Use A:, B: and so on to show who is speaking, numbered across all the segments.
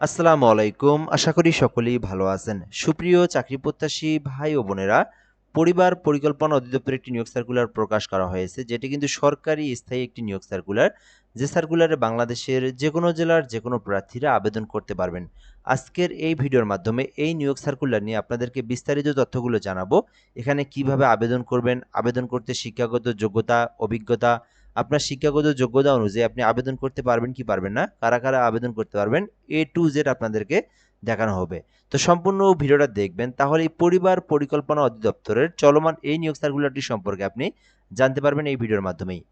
A: আসসালামু আলাইকুম। আশা করি সকলেই ভালো আছেন। সুপ্রিয় চাকরি প্রত্যাশী ভাই ও বোনেরা, পরিবার পরিকল্পনা অধিদপ্তরের একটি নিয়োগ সার্কুলার প্রকাশ করা হয়েছে, যেটি কিন্তু সরকারি স্থায়ী একটি নিয়োগ সার্কুলার। যে সার্কুলারে বাংলাদেশের যেকোনো জেলার যেকোনো প্রার্থীরা আবেদন করতে পারবেন। আজকের এই ভিডিওর মাধ্যমে এই নিয়োগ সার্কুলার নিয়ে আপনাদেরকে বিস্তারিত তথ্যগুলো জানাবো। এখানে কিভাবে আবেদন করবেন, আবেদন করতে শিক্ষাগত যোগ্যতা, অভিজ্ঞতা, আপনার শিক্ষাগত যোগ্যতা অনুযায়ী আপনি আবেদন করতে পারবেন কি পারবেন না, কারা কারা আবেদন করতে পারবেন, এ টু জেড আপনাদেরকে দেখানো হবে। তো সম্পূর্ণ ভিডিওটা দেখবেন, তাহলে এই পরিবার পরিকল্পনা অধিদপ্তরের চলমান এই নিয়োগ সার্কুলারটি সম্পর্কে আপনি জানতে পারবেন এই ভিডিওর মাধ্যমেই।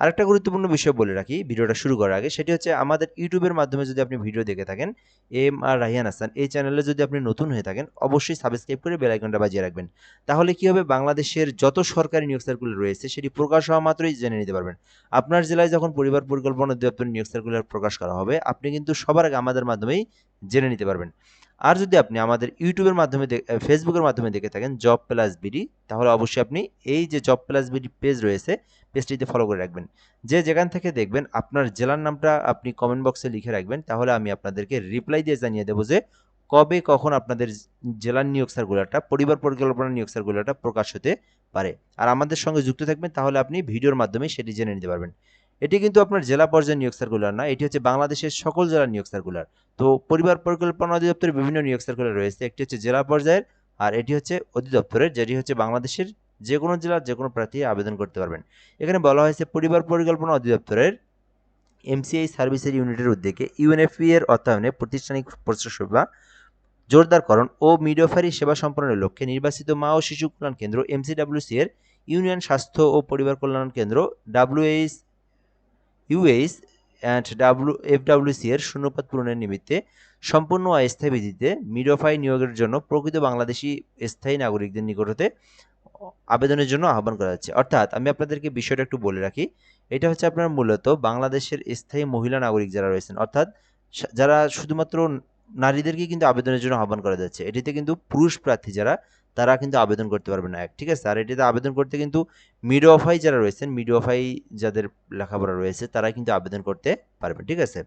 A: আরেকটা গুরুত্বপূর্ণ বিষয় বলে রাখি ভিডিওটা শুরু করার আগে, সেটি হচ্ছে আমাদের ইউটিউবের মাধ্যমে যদি আপনি ভিডিও দেখে থাকেন, এম আর রাহিয়ান হাসান এই চ্যানেলে যদি আপনি নতুন হয়ে থাকেন, অবশ্যই সাবস্ক্রাইব করে বেল আইকনটা বাজিয়ে রাখবেন। তাহলে কি হবে, বাংলাদেশের যত সরকারি নিয়োগ সার্কুলার রয়েছে সেটি প্রকাশ হওয়া মাত্রই জেনে নিতে পারবেন। আপনার জেলায় যখন পরিবার পরিকল্পনা অধিদপ্তরের নিয়োগ সার্কুলার প্রকাশ করা হবে, আপনি কিন্তু সবার আগে আমাদের মাধ্যমেই জেনে নিতে পারবেন। আর যদি আপনি আমাদের ইউটিউবের মাধ্যমে ফেসবুকের মাধ্যমে দেখে থাকেন জব প্লাস বিডি, তাহলে অবশ্যই আপনি এই যে জব প্লাস বিডি পেজ রয়েছে, পেজটিতে ফলো করে রাখবেন। যে যেখান থেকে দেখবেন আপনার জেলার নামটা আপনি কমেন্ট বক্সে লিখে রাখবেন, তাহলে আমি আপনাদেরকে রিপ্লাই দিয়ে জানিয়ে দেবো যে কবে কখন আপনাদের জেলার নিয়োগ সার্কুলারটা, পরিবার পরিকল্পনা নিয়োগ সার্কুলারটা প্রকাশ হতে পারে। আর আমাদের সঙ্গে যুক্ত থাকবেন, তাহলে আপনি ভিডিওর মাধ্যমে সেটি জেনে নিতে পারবেন। এটি কিন্তু আপনার জেলা পর্যায়ের নিয়োগ সার্কুলার না, এটি হচ্ছে বাংলাদেশের সকল জেলার নিয়োগ সার্কুলার। তো পরিবার পরিকল্পনা অধিদপ্তরের বিভিন্ন নিয়োগ সার্কুলার রয়েছে, একটি হচ্ছে জেলা পর্যায়ের, আর এটি হচ্ছে অধিদপ্তরের, যেটি হচ্ছে বাংলাদেশের যে কোনো জেলার যে কোনো প্রার্থী আবেদন করতে পারবেন। এখানে বলা হয়েছে পরিবার পরিকল্পনা অধিদপ্তরের এমসিআই সার্ভিসের ইউনিটের উদ্যোগে ইউএনএফপি এর অর্থায়নে প্রাতিষ্ঠানিক প্রস্তাবসেবা জোরদারকরণ ও মিডওয়াইফারি সেবা সম্পন্নের লক্ষ্যে নির্বাচিত মা ও শিশু কল্যাণ কেন্দ্র এমসিডব্লিউসি এর ইউনিয়ন স্বাস্থ্য ও পরিবার কল্যাণ কেন্দ্র ইউএইচ অ্যান্ড এফডব্লিউসি এর শূন্যপদ পূরণের নিমিত্তে সম্পূর্ণ অস্থায়ী ভিত্তিতে মিডওয়াইফারি নিয়োগের জন্য প্রকৃত বাংলাদেশি স্থায়ী নাগরিকদের নিকট হতে আবেদনের জন্য আহ্বান করা যাচ্ছে। অর্থাৎ আমি আপনাদেরকে বিষয়টা একটু বলে রাখি, এটা হচ্ছে আপনার মূলত বাংলাদেশের স্থায়ী মহিলা নাগরিক যারা রয়েছেন, অর্থাৎ যারা শুধুমাত্র নারীদেরকে কিন্তু আবেদনের জন্য আহ্বান করা যাচ্ছে। এটিতে কিন্তু পুরুষ প্রার্থী যারা, তারা কিন্তু আবেদন করতে পারবে না, ঠিক আছে। আর এটিতে আবেদন করতে কিন্তু মিডওয়াইফাই যারা রয়েছেন, মিডওয়াইফাই যাদের লেখাপড়া রয়েছে, তারা কিন্তু আবেদন করতে পারবেন, ঠিক আছে।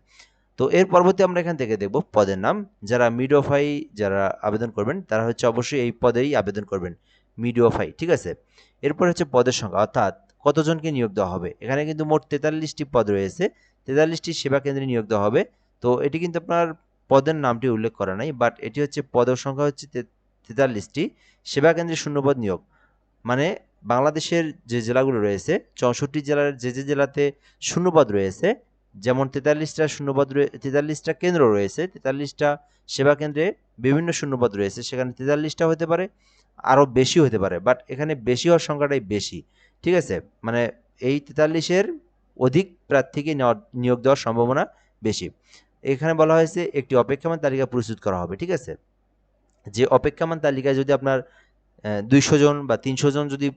A: তো এর পরবর্তী আমরা এখান থেকে দেখব পদের নাম। যারা মিডওয়াইফাই যারা আবেদন করবেন, তারা হচ্ছে অবশ্যই এই পদেই আবেদন করবেন, মিডওয়াইফাই, ঠিক আছে। এরপর হচ্ছে পদের সংখ্যা, অর্থাৎ কতজনকে নিয়োগ দেওয়া হবে। এখানে কিন্তু মোট 43টি পদ রয়েছে, 43টি সেবা কেন্দ্রে নিয়োগ দেওয়া হবে। তো এটি কিন্তু আপনার পদের নামটি উল্লেখ করা নাই, বাট এটি হচ্ছে পদের সংখ্যা হচ্ছে 43টি, সেবা কেন্দ্রে শূন্যপদ নিয়োগ। মানে বাংলাদেশের যে জেলাগুলো রয়েছে, 64 জেলার যে যে জেলাতে শূন্যপদ রয়েছে, যেমন 43টা শূন্যপদ 43টা কেন্দ্র রয়েছে, 43টা সেবা কেন্দ্রে বিভিন্ন শূন্যপদ রয়েছে, সেখানে 43টা হতে পারে, আরও বেশি হতে পারে, বাট এখানে বেশি হওয়ার সংখ্যাটাই বেশি, ঠিক আছে। মানে এই 43-এর অধিক প্রার্থীকে নিয়োগ দেওয়ার সম্ভাবনা বেশি। এখানে বলা হয়েছে একটি অপেক্ষমান তালিকা প্রস্তুত করা হবে, ঠিক আছে। যে অপেক্ষমান তালিকায় যদি আপনার 200 জন বা 300 জন যদি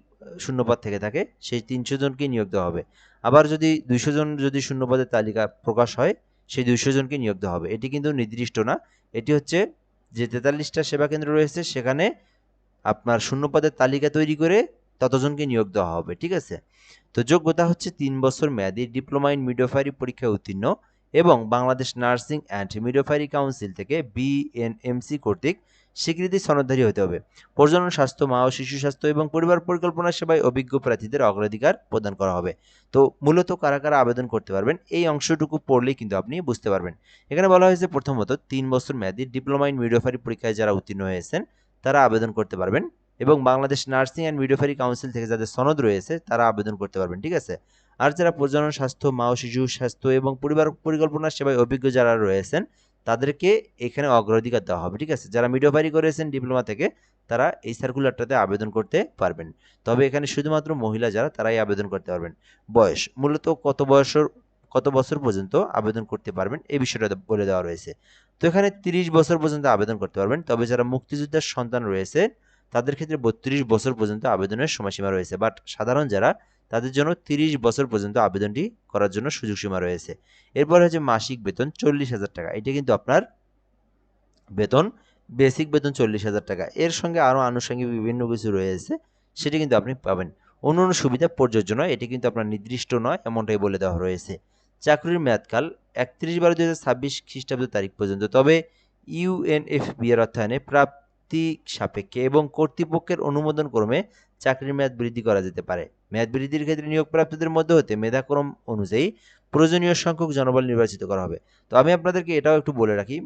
A: শূন্যপদ থেকে থাকে, সেই 300 জনকে নিয়োগ দেওয়া হবে। আবার যদি 200 জন যদি শূন্যপদের তালিকা প্রকাশ হয়, সেই 200 জনকে নিয়োগ দেওয়া হবে। এটি কিন্তু নির্দিষ্ট না, এটি হচ্ছে যে 43টা সেবা কেন্দ্র রয়েছে, সেখানে আপনার শূন্যপদের তালিকা তৈরি করে ততজনকে নিয়োগ দেওয়া হবে, ঠিক আছে। তো যোগ্যতা হচ্ছে 3 বছর মেয়াদী ডিপ্লোমা ইন মিডওয়াইফারি পরীক্ষায় উত্তীর্ণ এবং Bangladesh nursing and midwifery council থেকে বিএনএমসি কর্তৃক স্বীকৃতি সনদধারী হতে হবে। প্রজনন স্বাস্থ্য, মা ও শিশু স্বাস্থ্য এবং পরিবার পরিকল্পনা সেবায় অভিজ্ঞ প্রার্থীদের অগ্রাধিকার প্রদান করা হবে। তো মূলত কারা কারা আবেদন করতে পারবেন, এই অংশটুকু পড়লেই কিন্তু আপনি বুঝতে পারবেন। এখানে বলা হয়েছে প্রথমত 3 বছর মেয়াদী ডিপ্লোমা ইন মিডওয়াইফারি পরীক্ষায় যারা উত্তীর্ণ হয়েছেন, তারা আবেদন করতে পারবেন, এবং Bangladesh nursing and midwifery council থেকে যাদের সনদ রয়েছে, তারা আবেদন করতে পারবেন, ঠিক আছে। আর যারা প্রজনন স্বাস্থ্য, মা ও শিশু স্বাস্থ্য এবং পরিবার পরিকল্পনা সেবায় অভিজ্ঞ যারা রয়েছেন, তাদেরকে এখানে অগ্রাধিকার দেওয়া হবে, ঠিক আছে। যারা মিডওয়াইফারি করেছেন ডিপ্লোমা থেকে, তারা এই সার্কুলারটাতে আবেদন করতে পারবেন। তবে এখানে শুধুমাত্র মহিলা যারা, তারাই আবেদন করতে পারবেন। বয়স মূলত কত বছর পর্যন্ত আবেদন করতে পারবেন, এই বিষয়টা বলে দেওয়া রয়েছে। তো এখানে 30 বছর পর্যন্ত আবেদন করতে পারবেন। তবে যারা মুক্তিযোদ্ধার সন্তান রয়েছে, তাদের ক্ষেত্রে 32 বছর পর্যন্ত আবেদনের সময়সীমা রয়েছে, বাট সাধারণ যারা, তাদের জন্য 30 বছর পর্যন্ত আবেদনটি করার জন্য সুযোগ সীমা রয়েছে। এরপর হচ্ছে মাসিক বেতন 40,000 টাকা, এটা কিন্তু আপনার বেতন, বেসিক বেতন 40,000 টাকা। এর সঙ্গে আরও আনুষঙ্গিক বিভিন্ন কিছু রয়েছে, সেটি কিন্তু আপনি পাবেন। অন্য অন্য সুবিধা প্রযোজ্য নয়, এটি কিন্তু আপনার নির্দিষ্ট নয়, এমনটাই বলে দেওয়া রয়েছে। চাকরির মেয়াদকাল 31/12/2026 খ্রিস্টাব্দ তারিখ পর্যন্ত। তবে ইউএনএফপি এর অর্থায়নে প্রাপ্তি সাপেক্ষে এবং কর্তৃপক্ষের অনুমোদন ক্রমে চাকরির মেয়াদ বৃদ্ধি করা যেতে পারে। মেয়াদ বৃদ্ধির ক্ষেত্রে নিয়োগপ্রাপ্তদের মধ্য হতে মেধাক্রম অনুযায়ী প্রয়োজনীয় সংখ্যক জনবল নির্বাচিত করা হবে। তো আমি আপনাদেরকে এটাও একটু বলে রাখি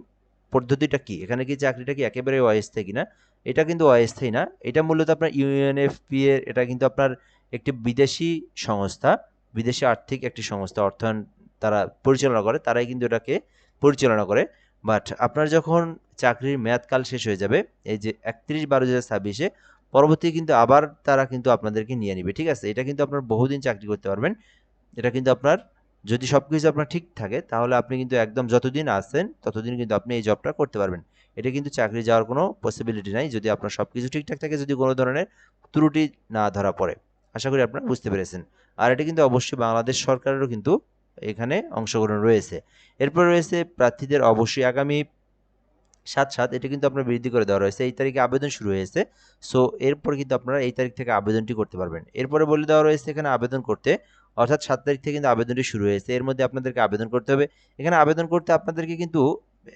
A: পদ্ধতিটা কি, এখানে কি চাকরিটা কি একেবারে অস্থায়ী কিনা। এটা কিন্তু অস্থায়ী না, এটা মূলত আপনার ইউএনএফপি এর, এটা কিন্তু আপনার একটি বিদেশি সংস্থা, বিদেশি আর্থিক একটি সংস্থা, অর্থায়ন তারা পরিচালনা করে, তারাই কিন্তু এটাকে পরিচালনা করে। বাট আপনার যখন চাকরির মেয়াদকাল শেষ হয়ে যাবে এই যে 31/12/2026 পরবর্তী কিন্তু আবার তারা কিন্তু আপনাদেরকে নিয়ে নিবে, ঠিক আছে। এটা কিন্তু আপনার বহুদিন চাকরি করতে পারবেন। এটা কিন্তু আপনার যদি সব কিছু আপনার ঠিক থাকে তাহলে আপনি কিন্তু একদম যতদিন আছেন ততদিন কিন্তু আপনি এই জবটা করতে পারবেন। এটা কিন্তু চাকরি যাওয়ার কোনো পসিবিলিটি নাই যদি আপনার সব কিছু ঠিকঠাক থাকে, যদি কোনো ধরনের ত্রুটি না ধরা পড়ে। আশা করি আপনারা বুঝতে পেরেছেন। আর এটা কিন্তু অবশ্যই বাংলাদেশ সরকারেরও কিন্তু এখানে অংশগ্রহণ রয়েছে। এরপর রয়েছে প্রার্থীদের অবশ্যই আগামী 7/7 এটা কিন্তু আপনার বৃদ্ধি করে দেওয়া রয়েছে। এই তারিখে আবেদন শুরু হয়েছে। সো এরপর কিন্তু আপনারা এই তারিখ থেকে আবেদনটি করতে পারবেন। এরপরে বলে দেওয়া রয়েছে এখানে আবেদন করতে, অর্থাৎ 7 তারিখ থেকে কিন্তু আবেদনটি শুরু হয়েছে। এর মধ্যে আপনাদেরকে আবেদন করতে হবে। এখানে আবেদন করতে আপনাদেরকে কিন্তু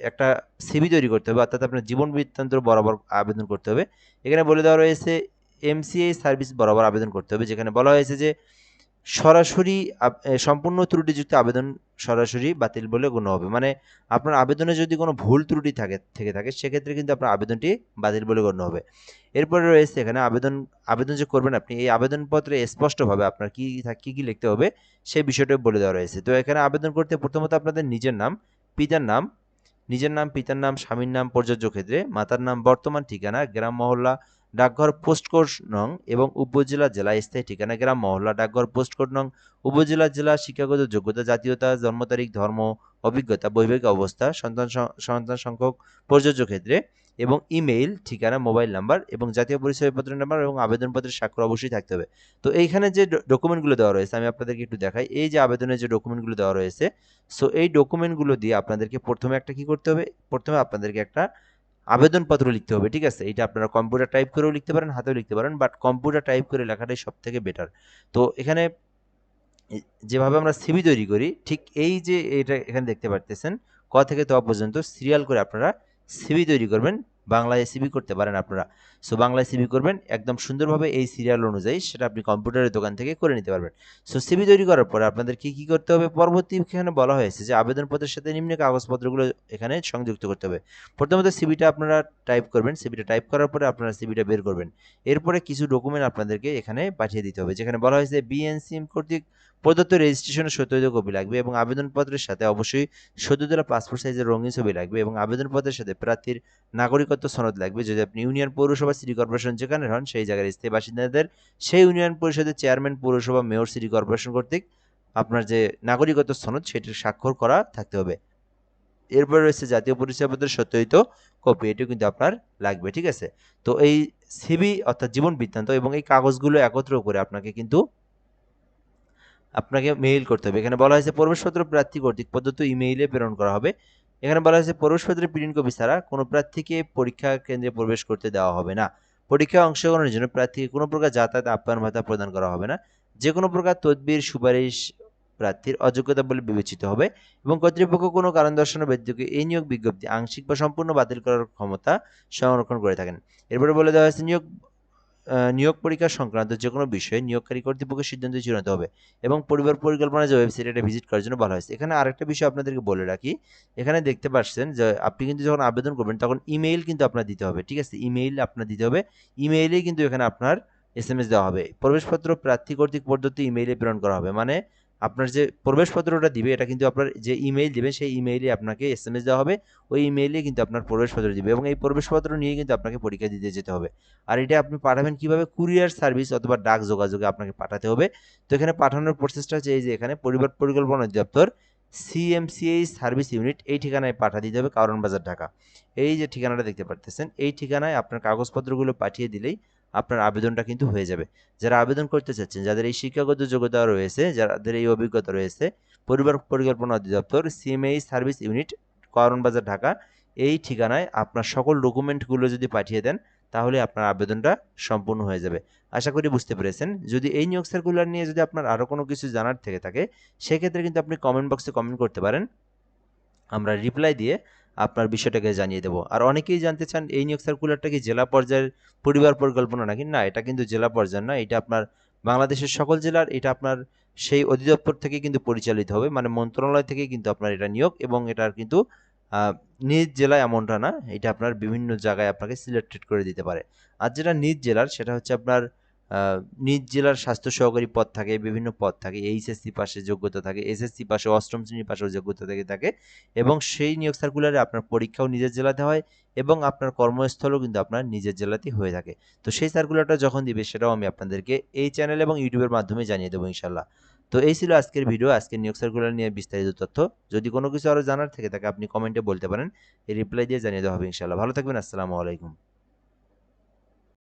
A: একটা সিভি তৈরি করতে হবে, অর্থাৎ আপনার জীবন বৃত্তান্ত বরাবর আবেদন করতে হবে। এখানে বলে দেওয়া রয়েছে এমসিএ সার্ভিস বরাবর আবেদন করতে হবে, যেখানে বলা হয়েছে যে সরাসরি সম্পূর্ণ ত্রুটিযুক্ত আবেদন সরাসরি বাতিল বলে গণ্য হবে। মানে আপনার আবেদনে যদি কোনো ভুল ত্রুটি থেকে থাকে সেক্ষেত্রে কিন্তু আপনার আবেদনটি বাতিল বলে গণ্য হবে। এরপরে রয়েছে এখানে আবেদন যে করবেন আপনি, এই আবেদনপত্রে স্পষ্টভাবে আপনার কি লিখতে হবে সেই বিষয়টা বলে দেওয়া রয়েছে। তো এখানে আবেদন করতে প্রথমত আপনাদের নিজের নাম, পিতার নাম, পিতার নাম, স্বামীর নাম প্রযোজ্য ক্ষেত্রে, মাতার নাম, বর্তমান ঠিকানা, গ্রাম মহল্লা, ডাকঘর, পোস্টকোড নং এবং উপজেলা জেলা স্থায়ী ঠিকানা, গ্রাম মহল্লা, ডাকঘর, পোস্টকোড নং, উপজেলা জেলা, শিক্ষাগত যোগ্যতা, জাতীয়তা, জন্ম তারিখ, ধর্ম, অভিজ্ঞতা, বৈবাহিক অবস্থা, সন্তান সংখ্যক প্রযোজ্য ক্ষেত্রে এবং ইমেইল ঠিকানা, মোবাইল নাম্বার এবং জাতীয় পরিচয়পত্র নাম্বার এবং আবেদনপত্রের স্বাক্ষর অবশ্যই থাকতে হবে। তো এইখানে যে ডকুমেন্টগুলো দেওয়া রয়েছে আমি আপনাদেরকে একটু দেখাই। এই যে আবেদনের যে ডকুমেন্টগুলো দেওয়া রয়েছে, সো এই ডকুমেন্টগুলো দিয়ে আপনাদেরকে প্রথমে একটা কি করতে হবে, প্রথমে আপনাদেরকে একটা আবেদনপত্র লিখতে হবে, ঠিক আছে। এটা আপনারা কম্পিউটার টাইপ করেও লিখতে পারেন, হাতেও লিখতে পারেন, বাট কম্পিউটার টাইপ করে লেখাটাই সব থেকে বেটার। তো এখানে যেভাবে আমরা সিভি তৈরি করি ঠিক এই যে এটা এখানে দেখতে পারতেছেন ক থেকে ত পর্যন্ত সিরিয়াল করে আপনারা সিভি তৈরি করবেন। বাংলায় সিভি করতে পারেন আপনারা। সো বাংলায় সিভি করবেন একদম সুন্দরভাবে এই সিরিয়াল অনুযায়ী, সেটা আপনি কম্পিউটারের দোকান থেকে করে নিতে পারবেন। সো সিভি তৈরি করার পরে আপনাদের কি করতে হবে, পরবর্তী এখানে বলা হয়েছে যে আবেদনপত্রের সাথে নিম্ন কাগজপত্রগুলো এখানে সংযুক্ত করতে হবে। প্রথমত সিভিটা আপনারা টাইপ করবেন, সিভিটা টাইপ করার পরে আপনারা সিভিটা বের করবেন। এরপরে কিছু ডকুমেন্ট আপনাদেরকে এখানে পাঠিয়ে দিতে হবে, যেখানে বলা হয়েছে বিএনসিএম কর্তৃক প্রদত্ত রেজিস্ট্রেশনের সত্যায়িত কপি লাগবে এবং আবেদনপত্রের সাথে অবশ্যই সদ্য তোলা পাসপোর্ট সাইজের রঙিন ছবি লাগবে এবং আবেদনপত্রের সাথে প্রার্থীর নাগরিকত্ব সনদ লাগবে। যদি আপনি ইউনিয়ন, পৌরসভা, সিটি কর্পোরেশন যেখানে হন সেই জায়গার স্থায়ী বাসিন্দাদের সেই ইউনিয়ন পরিষদের চেয়ারম্যান, পৌরসভা, মেয়র, সিটি কর্পোরেশন কর্তৃক আপনার যে নাগরিকত্ব সনদ সেটির স্বাক্ষর করা থাকতে হবে। এরপরে রয়েছে জাতীয় পরিচয়পত্রের সত্যায়িত কপি, এটিও কিন্তু আপনার লাগবে, ঠিক আছে। তো এই সিভি অর্থাৎ জীবন বৃত্তান্ত এবং এই কাগজগুলো একত্র করে আপনাকে মেইল করতে হবে। এখানে বলা হয়েছে প্রবেশপত্র প্রার্থী কর্তৃক প্রদত্ত ইমেইলে প্রেরণ করা হবে। এখানে বলা হয়েছে প্রবেশপত্রের প্রিন্ট কপি ছাড়া কোনো প্রার্থীকে পরীক্ষা কেন্দ্রে প্রবেশ করতে দেওয়া হবে না। পরীক্ষায় অংশগ্রহণের জন্য প্রার্থীকে কোনো প্রকার যাতায়াত আপ্যায়ন ভাতা প্রদান করা হবে না। যে কোনো প্রকার তদবির সুপারিশ প্রার্থীর অযোগ্যতা বলে বিবেচিত হবে এবং কর্তৃপক্ষ কোনো কারণ দর্শানো ব্যক্তিকে এই নিয়োগ বিজ্ঞপ্তি আংশিক বা সম্পূর্ণ বাতিল করার ক্ষমতা সংরক্ষণ করে থাকেন। এরপরে বলে দেওয়া হয়েছে নিয়োগ পরীক্ষা সংক্রান্ত যে কোনো বিষয়ে নিয়োগকারী কর্তৃপক্ষের সিদ্ধান্ত চূড়ান্ত হবে এবং পরিবার পরিকল্পনা যে ওয়েবসাইট এটা ভিজিট করার জন্য বলা হয়েছে। এখানে আরেকটা বিষয় আপনাদেরকে বলে রাখি, এখানে দেখতে পাচ্ছেন যে আপনি কিন্তু যখন আবেদন করবেন তখন ইমেইল কিন্তু আপনার দিতে হবে, ঠিক আছে। ইমেইল আপনার দিতে হবে, ইমেইলেই কিন্তু এখানে আপনার এসএমএস দেওয়া হবে। প্রবেশপত্র প্রার্থী কর্তৃক প্রদত্ত ইমেইলে প্রেরণ করা হবে, মানে আপনার যে প্রবেশপত্রটা দিবে এটা কিন্তু আপনার যে ইমেইল দিবে সেই ইমেইলে আপনাকে এসএমএস দেওয়া হবে, ওই ইমেইলে কিন্তু আপনার প্রবেশপত্র দিবে এবং এই প্রবেশপত্র নিয়ে কিন্তু আপনাকে পরীক্ষা দিতে যেতে হবে। আর এটা আপনি পাঠাবেন কিভাবে, কুরিয়ার সার্ভিস অথবা ডাক যোগাযোগে আপনাকে পাঠাতে হবে। তো এখানে পাঠানোর প্রসেসটা হচ্ছে এই যে এখানে পরিবার পরিকল্পনা অধিদপ্তর সিএমসিএইচ সার্ভিস ইউনিট, এই ঠিকানায় পাঠিয়ে দিতে হবে, কারণ বাজার, ঢাকা। এই যে ঠিকানাটা দেখতে পারতেছেন এই ঠিকানায় আপনার কাগজপত্রগুলো পাঠিয়ে দিলেই আপনার আবেদনটা কিন্তু হয়ে যাবে। যারা আবেদন করতে চাচ্ছেন, যাদের এই শিক্ষাগত যোগ্যতা রয়েছে, যাদের এই অভিজ্ঞতা রয়েছে, পরিবার পরিকল্পনা অধিদপ্তর সিএমএইচ সার্ভিস ইউনিট, কারণ বাজার, ঢাকা, এই ঠিকানায় আপনার সকল ডকুমেন্টগুলো যদি পাঠিয়ে দেন তাহলে আপনার আবেদনটা সম্পূর্ণ হয়ে যাবে। আশা করি বুঝতে পেরেছেন। যদি এই নিয়োগ সার্কুলার নিয়ে যদি আপনার আরও কোনো কিছু জানার থেকে থাকে, সেক্ষেত্রে কিন্তু আপনি কমেন্ট বক্সে কমেন্ট করতে পারেন। আমরা রিপ্লাই দিয়ে আপনার বিষয়টাকে জানিয়ে দেবো। আর অনেকেই জানতে চান এই নিয়োগ সার্কুলারটা কি জেলা পর্যায়ের পরিবার পরিকল্পনা নাকি? না, এটা কিন্তু জেলা পর্যায়ের না। এটা আপনার বাংলাদেশের সকল জেলার, এটা আপনার সেই অধিদপ্তর থেকে কিন্তু পরিচালিত হবে, মানে মন্ত্রণালয় থেকেই কিন্তু আপনার এটা নিয়োগ, এবং এটার কিন্তু নিজ জেলায় এমনটা না, এটা আপনার বিভিন্ন জায়গায় আপনাকে সিলেক্টেড করে দিতে পারে। আর যেটা নিজ জেলার সেটা হচ্ছে আপনার নিজ জেলার স্বাস্থ্য সহকারী পদ থাকে, বিভিন্ন পদ থাকে, এইচএসসি পাশে যোগ্যতা থাকে, এসএসসি পাশে, অষ্টম শ্রেণী পাশেও যোগ্যতা থেকে থাকে, এবং সেই নিয়োগ সার্কুলারে আপনার পরীক্ষাও নিজের জেলাতে হয় এবং আপনার কর্মস্থলও কিন্তু আপনার নিজের জেলাতেই হয়ে থাকে। তো সেই সার্কুলারটা যখন দিবে সেটাও আমি আপনাদেরকে এই চ্যানেল এবং ইউটিউবের মাধ্যমে জানিয়ে দেবো ইনশাল্লাহ। তো এই ছিল আজকের ভিডিও, আজকের নিয়োগ সার্কুলার নিয়ে বিস্তারিত তথ্য। যদি কোনো কিছু আরও জানার থেকে থাকে আপনি কমেন্টে বলতে পারেন, এই রিপ্লাই দিয়ে জানিয়ে দেওয়া হবে ইনশাল্লাহ। ভালো থাকবেন, আসসালামু আলাইকুম।